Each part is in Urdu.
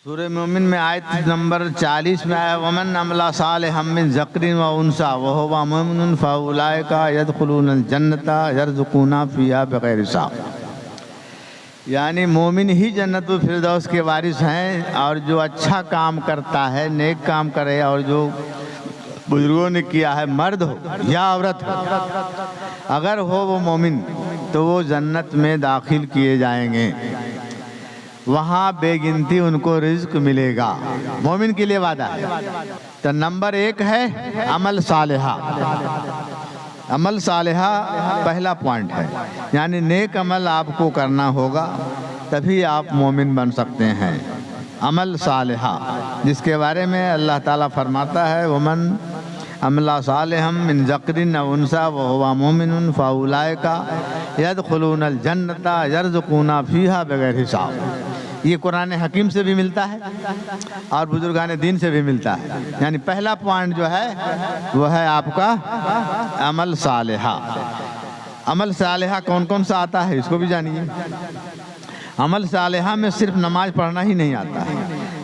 سورہ مومن میں آیت نمبر 40 میں آیا ومن عمل صالحا من ذکر و انثی وهو مؤمن فاولئک يدخلون الجنۃ یرزقون فیہا بغیر حساب، یعنی مومن ہی جنت الفردوس کے وارث ہیں، اور جو اچھا کام کرتا ہے، نیک کام کرے، اور جو بزرگوں نے کیا ہے، مرد ہو یا عورت ہو، اگر ہو وہ مومن تو وہ جنت میں داخل کیے جائیں گے، وہاں بے گنتی ان کو رزق ملے گا۔ مومن کے لیے وعدہ ہے۔ تو نمبر 1 ہے عمل صالحہ۔ عمل صالحہ پہلا پوائنٹ ہے، یعنی نیک عمل آپ کو کرنا ہوگا تبھی آپ مومن بن سکتے ہیں۔ عمل صالحہ جس کے بارے میں اللہ تعالیٰ فرماتا ہے ومن عمل صالحا من ذکر او انثی وهو مؤمن فاولئک يدخلون الجنۃ یرزقون فیہا بغیر حساب۔ یہ قرآن حکیم سے بھی ملتا ہے اور بزرگان دین سے بھی ملتا ہے، یعنی پہلا پوائنٹ جو ہے وہ ہے آپ کا عمل صالحہ۔ عمل صالحہ کون کون سا آتا ہے اس کو بھی جانیے۔ عمل صالحہ میں صرف نماز پڑھنا ہی نہیں آتا ہے،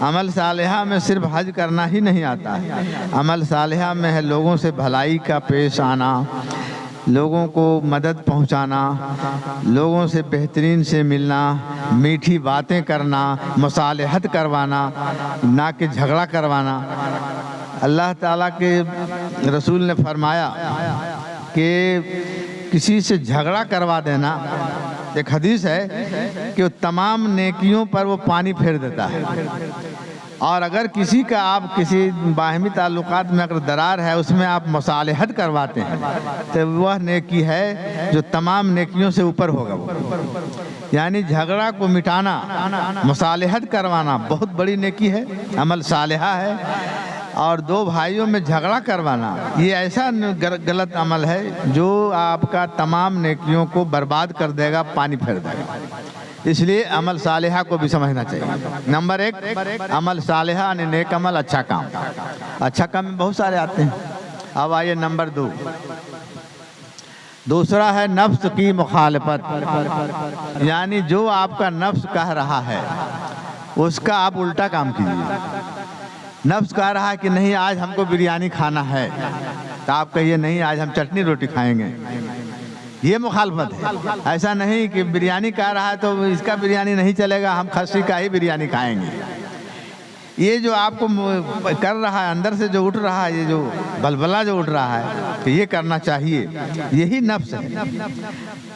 عمل صالحہ میں صرف حج کرنا ہی نہیں آتا ہے، عمل صالحہ میں ہے لوگوں سے بھلائی کا پیش آنا، لوگوں کو مدد پہنچانا، لوگوں سے بہترین سے ملنا، میٹھی باتیں کرنا، مصالحت کروانا، نہ کہ جھگڑا کروانا۔ اللہ تعالیٰ کے رسول نے فرمایا کہ کسی سے جھگڑا کروا دینا، ایک حدیث ہے کہ وہ تمام نیکیوں پر وہ پانی پھیر دیتا ہے، اور اگر کسی کا آپ کسی باہمی تعلقات میں اگر درار ہے اس میں آپ مصالحت کرواتے ہیں تو وہ نیکی ہے جو تمام نیکیوں سے اوپر ہوگا۔ وہ یعنی جھگڑا کو مٹانا، مصالحت کروانا بہت بڑی نیکی ہے، عمل صالحہ ہے۔ اور دو بھائیوں میں جھگڑا کروانا یہ ایسا غلط عمل ہے جو آپ کا تمام نیکیوں کو برباد کر دے گا، پانی پھیر دے گا۔ اس لیے عمل صالحہ کو بھی سمجھنا چاہیے۔ نمبر 1 عمل صالحہ یعنی نیک عمل، اچھا کام۔ اچھا کام میں بہت سارے آتے ہیں۔ اب آئیے نمبر 2، دوسرا ہے نفس کی مخالفت، یعنی جو آپ کا نفس کہہ رہا ہے اس کا آپ الٹا کام کیجیے۔ نفس کہہ رہا ہے کہ نہیں آج ہم کو بریانی کھانا ہے، تو آپ کہیے نہیں آج ہم چٹنی روٹی کھائیں گے، یہ مخالفت ہے۔ ایسا نہیں کہ بریانی کہہ رہا ہے تو اس کا بریانی نہیں چلے گا، ہم خصی کا ہی بریانی کھائیں گے۔ یہ جو آپ کو کر رہا ہے، اندر سے جو اٹھ رہا ہے، یہ جو بلبلہ جو اٹھ رہا ہے کہ یہ کرنا چاہیے، یہی نفس ہے۔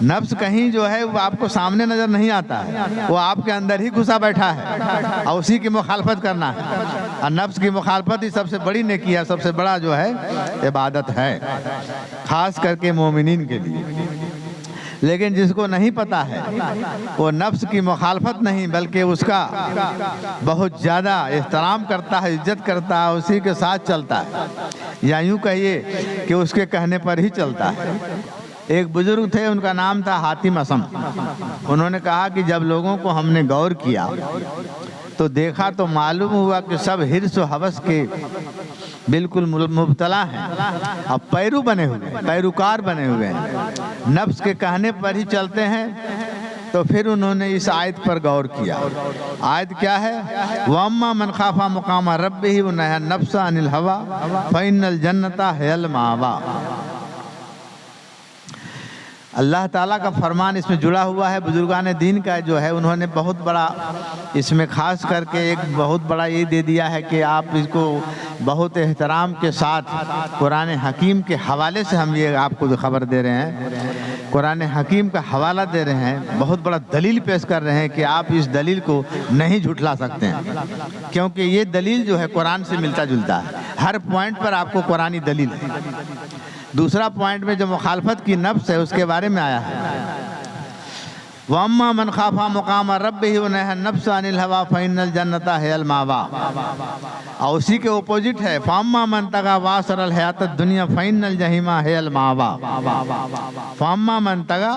نفس کہیں جو ہے وہ آپ کو سامنے نظر نہیں آتا ہے، وہ آپ کے اندر ہی گھسا بیٹھا ہے، اور اسی کی مخالفت کرنا ہے۔ اور نفس کی مخالفت ہی سب سے بڑی نیکی ہے، سب سے بڑا جو ہے عبادت ہے، خاص کر کے مومنین کے لیے۔ لیکن جس کو نہیں پتا ہے وہ نفس کی مخالفت نہیں بلکہ اس کا بہت زیادہ احترام کرتا ہے، عزت کرتا ہے، اسی کے ساتھ چلتا ہے، یا یوں کہیے کہ اس کے کہنے پر ہی چلتا ہے۔ ایک بزرگ تھے، ان کا نام تھا حاتم اسم۔ انہوں نے کہا کہ جب لوگوں کو ہم نے غور کیا تو دیکھا تو معلوم ہوا کہ سب حرص و ہوس کے بالکل مبتلا ہیں، اب پیرو بنے ہوئے، پیروکار بنے ہوئے ہیں، نفس کے کہنے پر ہی چلتے ہیں۔ تو پھر انہوں نے اس آیت پر غور کیا۔ آیت کیا ہے؟ وَأَمَّا مَنْ خَافَ مَقَامَ رَبِّهِ وَنَهَى النَّفْسَ عَنِ الْهَوَىٰ فَإِنَّ الْجَنَّةَ هِيَ الْمَأْوَىٰ۔ اللہ تعالیٰ کا فرمان اس میں جڑا ہوا ہے۔ بزرگان دین کا جو ہے انہوں نے بہت بڑا اس میں خاص کر کے ایک بہت بڑا یہ دے دیا ہے کہ آپ اس کو بہت احترام کے ساتھ قرآن حکیم کے حوالے سے ہم یہ آپ کو خبر دے رہے ہیں، قرآن حکیم کا حوالہ دے رہے ہیں، بہت بڑا دلیل پیش کر رہے ہیں کہ آپ اس دلیل کو نہیں جھٹلا سکتے ہیں، کیونکہ یہ دلیل جو ہے قرآن سے ملتا جلتا ہے، ہر پوائنٹ پر آپ کو قرآنی دلیل ہے۔ دوسرا پوائنٹ میں جو مخالفت کی نفس ہے اس کے بارے میں آیا ہے وَأَمَّا مَنْ خَافَ مَقَامَ رَبِّهِ وَنَهَى النَّفْسَ عَنِ الْهَوَىٰ فَإِنَّ الْجَنَّةَ هِيَ الْمَأْوَىٰ، اور اسی کے اپوزٹ ہے فَأَمَّا مَنْ طَغَىٰ وَآثَرَ الْحَيَاةَ الدُّنْيَا فَإِنَّ الْجَحِيمَ هِيَ الْمَأْوَىٰ۔ فَأَمَّا مَنْ طَغَىٰ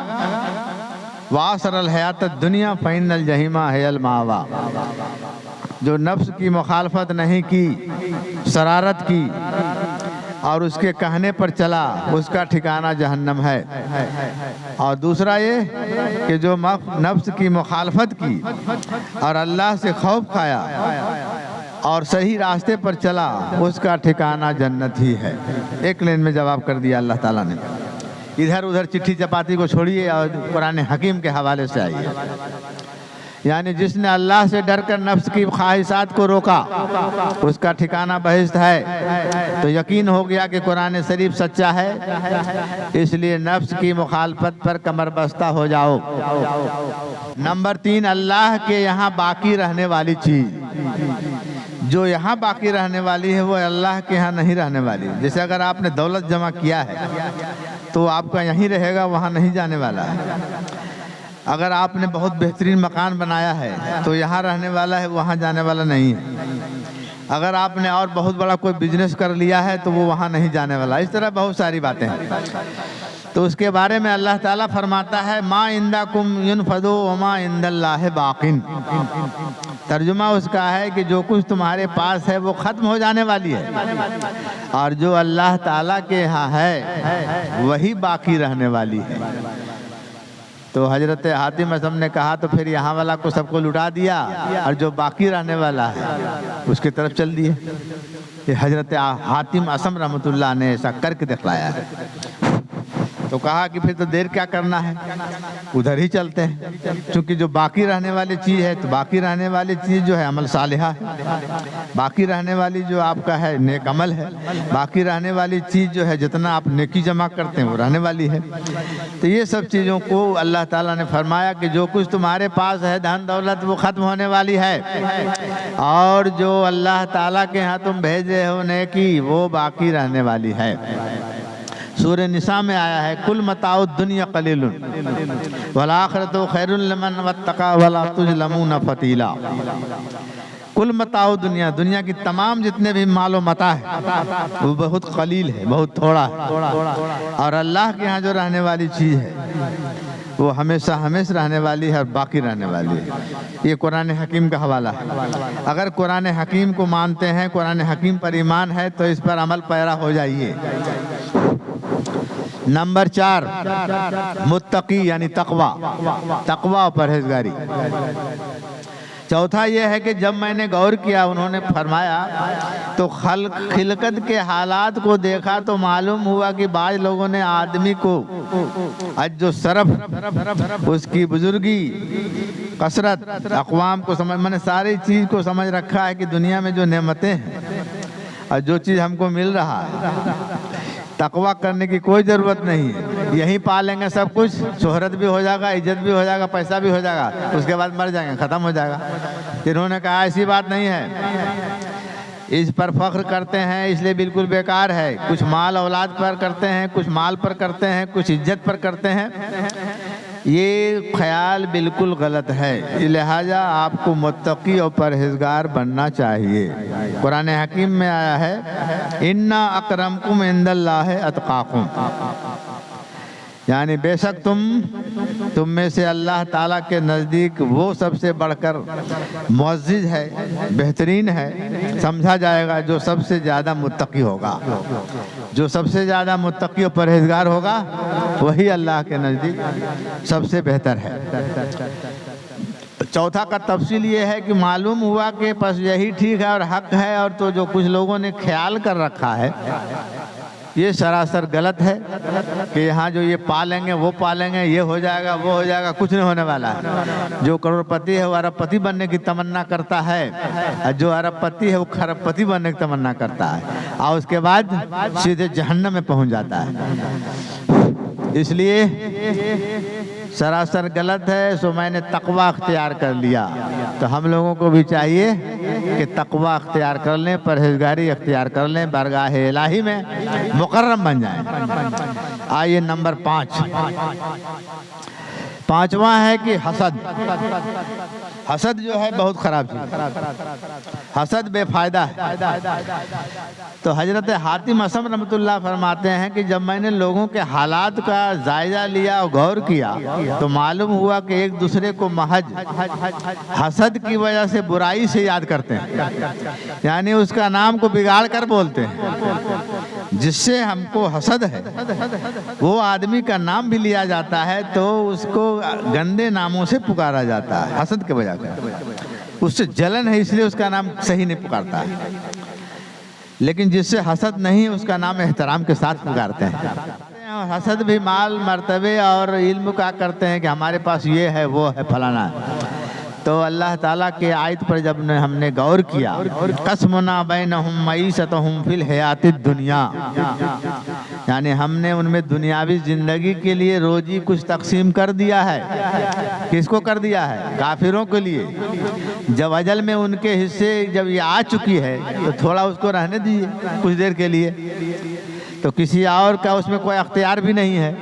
وَآثَرَ الْحَيَاةَ الدُّنْيَا فَإِنَّ الْجَحِيمَ هِيَ الْمَأْوَىٰ، جو نفس کی مخالفت نہیں کی، شرارت کی، اور اس کے کہنے پر چلا اس کا ٹھکانہ جہنم ہے۔ اور دوسرا یہ کہ جو نفس کی مخالفت کی اور اللہ سے خوف کھایا اور صحیح راستے پر چلا اس کا ٹھکانہ جنت ہی ہے۔ ایک لین میں جواب کر دیا اللہ تعالیٰ نے۔ ادھر ادھر چٹھی چپاتی کو چھوڑیے اور قرآن حکیم کے حوالے سے آئیے۔ یعنی جس نے اللہ سے ڈر کر نفس کی خواہشات کو روکا اس کا ٹھکانہ بہشت ہے۔ تو یقین ہو گیا کہ قرآن شریف سچا ہے، اس لیے نفس کی مخالفت پر کمر بستہ ہو جاؤ۔ نمبر 3، اللہ کے یہاں باقی رہنے والی چیز۔ جو یہاں باقی رہنے والی ہے وہ اللہ کے یہاں نہیں رہنے والی۔ جیسے اگر آپ نے دولت جمع کیا ہے تو آپ کا یہیں رہے گا، وہاں نہیں جانے والا ہے۔ اگر آپ نے بہت بہترین مکان بنایا ہے تو یہاں رہنے والا ہے، وہاں جانے والا نہیں ہے۔ اگر آپ نے اور بہت بڑا کوئی بزنس کر لیا ہے تو وہ وہاں نہیں جانے والا۔ اس طرح بہت ساری باتیں ہیں۔ تو اس کے بارے میں اللہ تعالیٰ فرماتا ہے ما عندکم ینفد وما عند اللہ باق۔ ترجمہ اس کا ہے کہ جو کچھ تمہارے پاس ہے وہ ختم ہو جانے والی ہے، اور جو اللہ تعالیٰ کے ہاں ہے وہی باقی رہنے والی ہے۔ تو حضرت حاتم اصم نے کہا تو پھر یہاں والا کو سب کو لٹا دیا اور جو باقی رہنے والا ہے اس کی طرف چل دیے۔ یہ حضرت حاتم اصم رحمۃ اللہ نے ایسا کر کے دکھلایا ہے۔ تو کہا کہ پھر تو دیر کیا کرنا ہے، ادھر ہی چلتے ہیں، چونکہ جو باقی رہنے والی چیز ہے تو باقی رہنے والی چیز جو ہے عمل صالحہ ہے، باقی رہنے والی جو آپ کا ہے نیک عمل ہے، باقی رہنے والی چیز جو ہے جتنا آپ نیکی جمع کرتے ہیں وہ رہنے والی ہے۔ تو یہ سب چیزوں کو اللہ تعالیٰ نے فرمایا کہ جو کچھ تمہارے پاس ہے دھن دولت وہ ختم ہونے والی ہے، اور جو اللہ تعالیٰ کے ہاں تم بھیجے ہو نیکی وہ باقی رہنے والی ہے۔ سورہ نساء میں آیا ہے کل متاع الدنیا قلیل والآخرۃ خیر لمن اتقی ولا تظلمون فتیلا۔ کل متاع دنیا، دنیا کی تمام جتنے بھی مال و متاع ہے وہ بہت قلیل ہے، بہت تھوڑا ہے، اور اللہ کے ہاں جو رہنے والی چیز ہے وہ ہمیشہ ہمیشہ رہنے والی ہے اور باقی رہنے والی ہے۔ یہ قرآن حکیم کا حوالہ ہے۔ اگر قرآن حکیم کو مانتے ہیں، قرآن حکیم پر ایمان ہے تو اس پر عمل پیرا ہو جائیے۔ نمبر 4، متقی یعنی تقوی، تقوی و پرہیزگاری۔ چوتھا یہ ہے کہ جب میں نے غور کیا، انہوں نے فرمایا تو خلقت کے حالات کو دیکھا تو معلوم ہوا کہ بعض لوگوں نے آدمی کو عجز و صرف، اس کی بزرگی، کثرت، اقوام کو سمجھ، میں نے ساری چیز کو سمجھ رکھا ہے کہ دنیا میں جو نعمتیں ہیں اور جو چیز ہم کو مل رہا ہے تقویٰ کرنے کی کوئی ضرورت نہیں ہے۔ یہیں پا لیں گے سب کچھ، شہرت بھی ہو جائے گا، عزت بھی ہو جائے گا، پیسہ بھی ہو جائے گا، اس کے بعد مر جائیں گے، ختم ہو جائے گا۔ انہوں نے کہا ایسی بات نہیں ہے، اس پر فخر کرتے ہیں اس لیے بالکل بیکار ہے۔ کچھ مال اولاد پر کرتے ہیں، کچھ مال پر کرتے ہیں، کچھ عزت پر کرتے ہیں، یہ خیال بالکل غلط ہے۔ لہٰذا آپ کو متقی اور پرہیزگار بننا چاہیے۔ قرآن حکیم میں آیا ہے اِنَّ أَكْرَمَكُمْ عِندَ اللَّهِ أَتْقَاكُمْ، یعنی بے شک تم میں سے اللہ تعالیٰ کے نزدیک وہ سب سے بڑھ کر معزز ہے، بہترین ہے، سمجھا جائے گا جو سب سے زیادہ متقی ہوگا۔ جو سب سے زیادہ متقی و پرہیزگار ہوگا وہی اللہ کے نزدیک سب سے بہتر ہے۔ چوتھا کا تفصیل یہ ہے کہ معلوم ہوا کہ پس یہی ٹھیک ہے اور حق ہے، اور تو جو کچھ لوگوں نے خیال کر رکھا ہے یہ سراسر غلط ہے کہ یہاں جو یہ پالیں گے وہ پالیں گے، یہ ہو جائے گا وہ ہو جائے گا، کچھ نہیں ہونے والا ہے۔ جو کروڑ پتی ہے وہ ارب پتی بننے کی تمنا کرتا ہے، اور جو ارب پتی ہے وہ کھرب پتی بننے کی تمنا کرتا ہے، اور اس کے بعد سیدھے جہنم میں پہنچ جاتا ہے۔ اس لیے سراسر غلط ہے، سو میں نے تقوی اختیار کر لیا۔ تو ہم لوگوں کو بھی چاہیے کہ تقوی اختیار کر لیں، پرہیزگاری اختیار کر لیں، بارگاہ الہی میں مکرم بن جائیں۔ آئیے نمبر 5، پانچواں ہے کہ حسد۔ حسد جو ہے بہت خراب چیز، حسد بے فائدہ ہے۔ تو حضرت حاتم اصم رحمۃ اللہ فرماتے ہیں کہ جب میں نے لوگوں کے حالات کا جائزہ لیا اور غور کیا تو معلوم ہوا کہ ایک دوسرے کو محض حسد کی وجہ سے برائی سے یاد کرتے ہیں، یعنی اس کا نام کو بگاڑ کر بولتے ہیں۔ جس سے ہم کو حسد ہے وہ آدمی کا نام بھی لیا جاتا ہے تو اس کو گندے ناموں سے پکارا جاتا ہے حسد کے وجہ سے، اس سے جلن ہے اس لیے اس کا نام صحیح نہیں پکارتا ہے، لیکن جس سے حسد نہیں اس کا نام احترام کے ساتھ پکارتے ہیں۔ حسد بھی مال مرتبے اور علم کا کرتے ہیں کہ ہمارے پاس یہ ہے وہ ہے فلانا ہے۔ تو اللہ تعالیٰ کے آیت پر جب ہم نے غور کیا، قسمنا بینہم معیشتہم فی الحیات الدنیا، یعنی ہم نے ان میں دنیاوی زندگی کے لیے روزی کچھ تقسیم کر دیا ہے۔ کس کو کر دیا ہے؟ کافروں کے لیے۔ جب اجل میں ان کے حصے جب یہ آ چکی ہے تو تھوڑا اس کو رہنے دیجیے کچھ دیر کے لیے، تو کسی اور کا اس میں کوئی اختیار بھی نہیں ہے،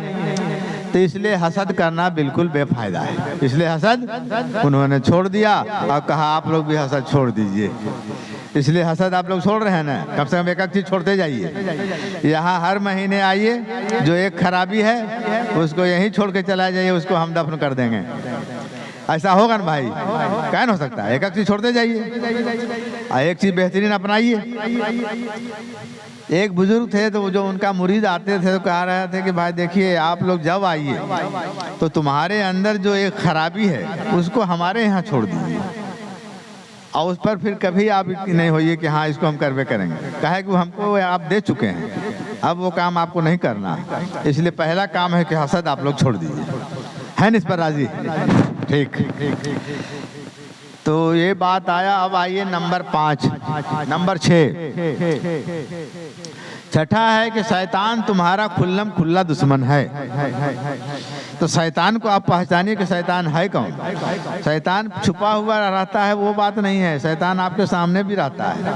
تو اس لیے حسد کرنا بالکل بے فائدہ ہے۔ اس لیے حسد انہوں نے چھوڑ دیا اور کہا آپ لوگ بھی حسد چھوڑ دیجئے۔ اس لیے حسد آپ لوگ چھوڑ رہے ہیں نا، کم سے کم ایک چیز چھوڑتے جائیے۔ یہاں ہر مہینے آئیے، جو ایک خرابی ہے اس کو یہیں چھوڑ کے چلا جائیے، اس کو ہم دفن کر دیں گے۔ ایسا ہوگا نا بھائی؟ کیا نہ ہو سکتا ہے؟ ایک چیز چھوڑتے جائیے اور ایک چیز بہترین اپنائیے۔ ایک بزرگ تھے تو جو ان کا مرید آتے تھے تو کہا رہے تھے کہ بھائی دیکھیے آپ لوگ جب آئیے تو تمہارے اندر جو ایک خرابی ہے اس کو ہمارے یہاں چھوڑ دیجیے، اور اس پر پھر کبھی آپ نہیں ہوئیے کہ ہاں اس کو ہم کروے کریں گے۔ کہا کہ ہم کو آپ دے چکے ہیں، اب وہ کام آپ کو نہیں کرنا، اس لیے پہلا کام ہے کہ حسد آپ لوگ چھوڑ دیجیے۔ ہے نا اس پر راضی؟ ٹھیک۔ تو یہ بات آیا۔ اب آئیے نمبر 5، نمبر 6 چھٹا ہے کہ شیطان تمہارا کھلم کھلا دشمن ہے۔ تو شیطان کو آپ پہچانیے کہ شیطان ہے کون۔ شیطان چھپا ہوا رہتا ہے وہ بات نہیں ہے، شیطان آپ کے سامنے بھی رہتا ہے،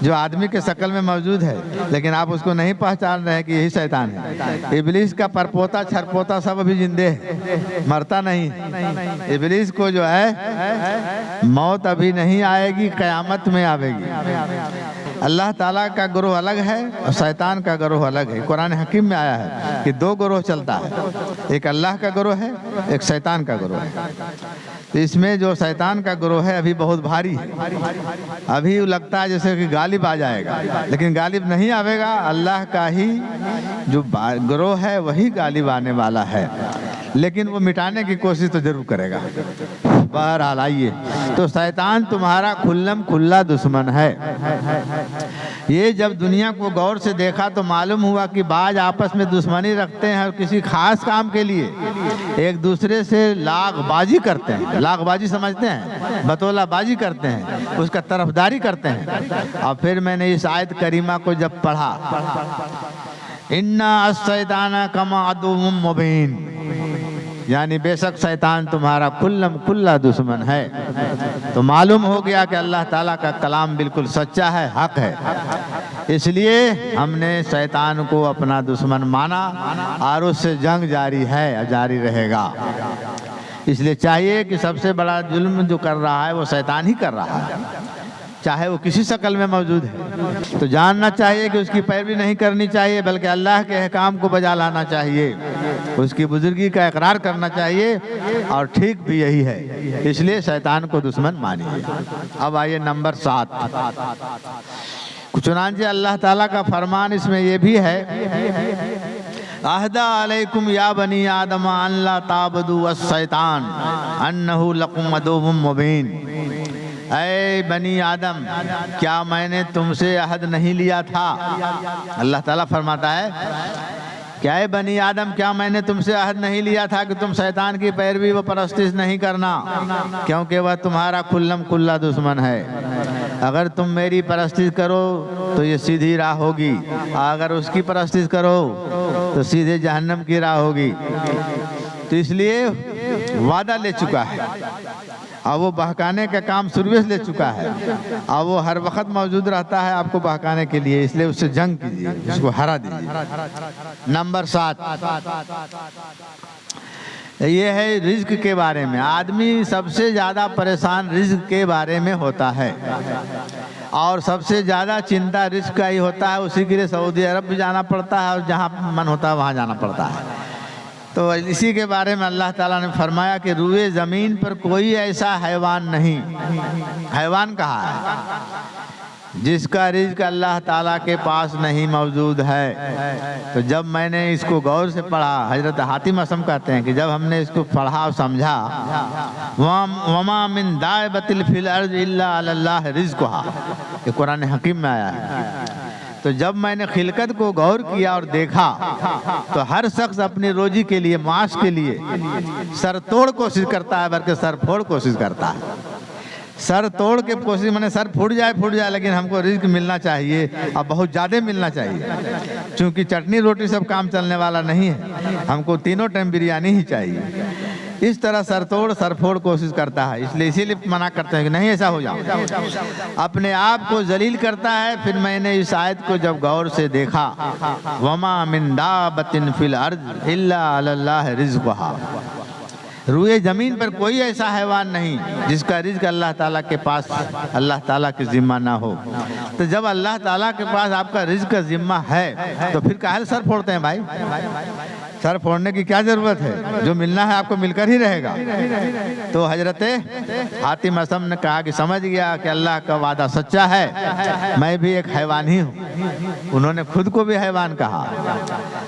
جو آدمی کے شکل میں موجود ہے، لیکن آپ اس کو نہیں پہچان رہے کہ یہی شیطان ہے۔ ابلیس کا پرپوتا چھرپوتا سب ابھی زندے ہے، مرتا نہیں۔ ابلیس کو جو ہے موت ابھی نہیں آئے گی، قیامت میں آئے گی۔ اللہ تعالیٰ کا گروہ الگ ہے اور شیطان کا گروہ الگ ہے۔ قرآن حکیم میں آیا ہے کہ دو گروہ چلتا ہے، ایک اللہ کا گروہ ہے، ایک شیطان کا گروہ ہے۔ تو اس میں جو شیطان کا گروہ ہے ابھی بہت بھاری ہے، ابھی لگتا ہے جیسے کہ غالب آ جائے گا، لیکن غالب نہیں آئے گا۔ اللہ کا ہی جو گروہ ہے وہی غالب آنے والا ہے، لیکن وہ مٹانے کی کوشش تو ضرور کرے گا۔ بہرحال آئیے، تو شیطان تمہارا کھلم کھلا دشمن ہے۔ یہ جب دنیا کو غور سے دیکھا تو معلوم ہوا کہ بعض آپس میں دشمنی رکھتے ہیں اور کسی خاص کام کے لیے ایک دوسرے سے لاغ بازی کرتے ہیں۔ لاغ بازی سمجھتے ہیں؟ بطولہ بازی کرتے ہیں، اس کا طرفداری کرتے ہیں۔ اور پھر میں نے اس آیت کریمہ کو جب پڑھا، اِنَّا الشَّيْطَانَ كَمَا عَدُوٌ مُبِينٌ، یعنی بے شک شیطان تمہارا کھلم کھلا دشمن ہے، تو معلوم ہو گیا کہ اللہ تعالیٰ کا کلام بالکل سچا ہے، حق ہے۔ اس لیے ہم نے شیطان کو اپنا دشمن مانا اور اس سے جنگ جاری ہے اور جاری رہے گا۔ اس لیے چاہیے کہ سب سے بڑا ظلم جو کر رہا ہے وہ شیطان ہی کر رہا ہے، چاہے وہ کسی شکل میں موجود ہے۔ تو جاننا چاہیے کہ اس کی پیروی نہیں کرنی چاہیے، بلکہ اللہ کے احکام کو بجا لانا چاہیے، اس کی بزرگی کا اقرار کرنا چاہیے، اور ٹھیک بھی یہی ہے۔ اس لیے شیطان کو دشمن مانیے۔ اب آئیے نمبر 7۔ چنانچہ اللہ تعالیٰ کا فرمان اس میں یہ بھی ہے، عہد علیکم یا بنی آدم ان لا تعبدوا الشیطان انہ لکم عدو مبین۔ اے بنی آدم، کیا میں نے تم سے عہد نہیں لیا تھا؟ اللہ تعالیٰ فرماتا ہے کہ اے بنی آدم، کیا میں نے تم سے عہد نہیں لیا تھا کہ تم شیطان کی پیروی و پرستش نہیں کرنا، کیونکہ وہ تمہارا کھلم کھلا دشمن ہے۔ اگر تم میری پرستش کرو تو یہ سیدھی راہ ہوگی، اگر اس کی پرستش کرو تو سیدھے جہنم کی راہ ہوگی۔ تو اس لیے وعدہ لے چکا ہے، اور وہ بہکانے کا کام سروس لے چکا ہے، اور وہ ہر وقت موجود رہتا ہے آپ کو بہکانے کے لیے۔ اس لیے اس سے جنگ کیجیے، اس کو ہرا دیجیے۔ نمبر 7 یہ ہے رزق کے بارے میں۔ آدمی سب سے زیادہ پریشان رزق کے بارے میں ہوتا ہے، اور سب سے زیادہ چنتا رزق کا ہی ہوتا ہے۔ اسی کے لیے سعودی عرب بھی جانا پڑتا ہے، اور جہاں من ہوتا ہے وہاں جانا پڑتا ہے۔ تو اسی کے بارے میں اللہ تعالیٰ نے فرمایا کہ روئے زمین پر کوئی ایسا حیوان نہیں۔ حیوان کہا ہے جس کا رزق اللہ تعالیٰ کے پاس نہیں موجود ہے۔ تو جب میں نے اس کو غور سے پڑھا، حضرت حاتم اسم کہتے ہیں کہ جب ہم نے اس کو پڑھا اور سمجھا، وَمَا مِن دَابَّةٍ فِي الْأَرْضِ إِلَّا عَلَى اللَّهِ رِزْقُهَا، یہ قرآن حکیم میں آیا ہے۔ تو جب میں نے خلقت کو غور کیا اور دیکھا تو ہر شخص اپنی روزی کے لیے، معاش کے لیے سر توڑ کوشش کرتا ہے، بلکہ سر پھوڑ کوشش کرتا ہے۔ سر توڑ کے کوشش، میں نے سر پھوٹ جائے لیکن ہم کو رزق ملنا چاہیے اور بہت زیادہ ملنا چاہیے، چونکہ چٹنی روٹی سب کام چلنے والا نہیں ہے، ہم کو تینوں ٹائم بریانی ہی چاہیے۔ اس طرح سر توڑ سر پھوڑ کوشش کرتا ہے، اسی لیے منع کرتے ہیں کہ نہیں ایسا ہو جاؤ، اپنے آپ کو ذلیل کرتا ہے۔ پھر میں نے اس آیت کو جب غور سے دیکھا، وَمَا مِن دَابَّةٍ فِي الْأَرْضِ إِلَّا عَلَى اللَّهِ رِزْقُهَا، روئے زمین پر کوئی ایسا حیوان نہیں جس کا رزق اللہ تعالیٰ کے پاس، اللہ تعالیٰ کے ذمہ نہ ہو۔ تو جب اللہ تعالیٰ کے پاس آپ کا رزق کا ذمہ ہے تو پھر کاہے سر پھوڑتے ہیں بھائی؟ سر پھوڑنے کی کیا ضرورت ہے؟ جو ملنا ہے آپ کو مل کر ہی رہے گا۔ تو حضرت حاتم اسم نے کہا کہ سمجھ گیا کہ اللہ کا وعدہ سچا ہے، میں بھی ایک حیوان ہی ہوں۔ انہوں نے خود کو بھی حیوان کہا۔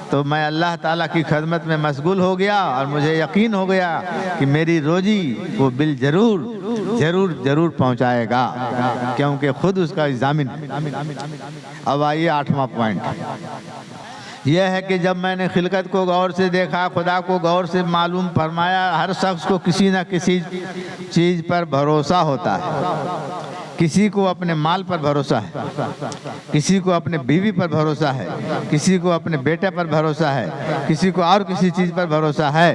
تو میں اللہ تعالیٰ کی خدمت میں مشغول ہو گیا اور مجھے یقین ہو گیا کہ میری روزی وہ بل ضرور پہنچائے گا، کیونکہ خود اس کا ضامن۔ اب آئیے 8واں پوائنٹ، یہ ہے کہ جب میں نے خلقت کو غور سے دیکھا، خدا کو غور سے معلوم فرمایا، ہر شخص کو کسی نہ کسی چیز پر بھروسہ ہوتا ہے۔ کسی کو اپنے مال پر بھروسہ ہے، کسی کو اپنے بیوی پر بھروسہ ہے، کسی کو اپنے بیٹے پر بھروسہ ہے، کسی کو اور کسی چیز پر بھروسہ ہے۔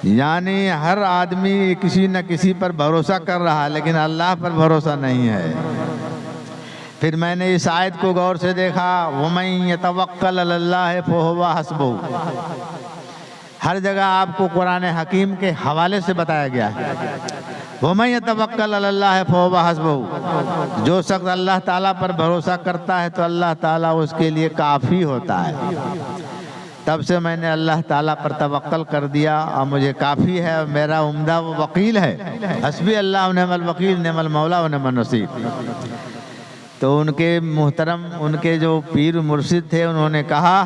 یعنی ہر آدمی کسی نہ کسی پر بھروسہ کر رہا ہے، لیکن اللہ پر بھروسہ نہیں ہے۔ پھر میں نے اس آیت کو غور سے دیکھا، وَمَن يَتَوَکَّلْ عَلَى اللَّهِ فَهُوَ حَسْبُهُ، ہر جگہ آپ کو قرآن حکیم کے حوالے سے بتایا گیا ہے، وَمَن يَتَوَکَّلْ عَلَى اللَّهِ فَهُوَ حَسْبُهُ، جو شخص اللہ تعالیٰ پر بھروسہ کرتا ہے تو اللہ تعالیٰ اس کے لیے کافی ہوتا ہے۔ تب سے میں نے اللہ تعالیٰ پر توکل کر دیا اور مجھے کافی ہے، اور میرا عمدہ وہ وکیل ہے، حسبی اللہ ونعم الوکیل نعم المولا ونعم النصیر۔ تو ان کے محترم، ان کے جو پیر مرشد تھے، انہوں نے کہا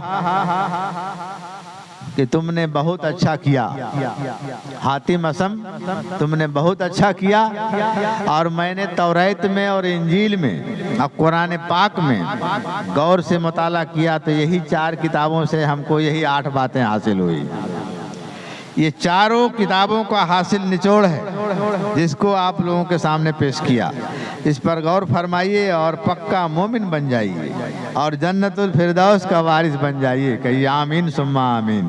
کہ تم نے بہت اچھا کیا حاتم اسم، تم نے بہت اچھا کیا، اور میں نے توریت میں اور انجیل میں اور قرآن پاک میں غور سے مطالعہ کیا تو یہی 4 کتابوں سے ہم کو یہی 8 باتیں حاصل ہوئی۔ یہ چاروں کتابوں کا حاصل نچوڑ ہے جس کو آپ لوگوں کے سامنے پیش کیا۔ اس پر غور فرمائیے اور پکا مومن بن جائیے اور جنت الفردوس کا وارث بن جائیے۔ کہیے آمین ثم آمین۔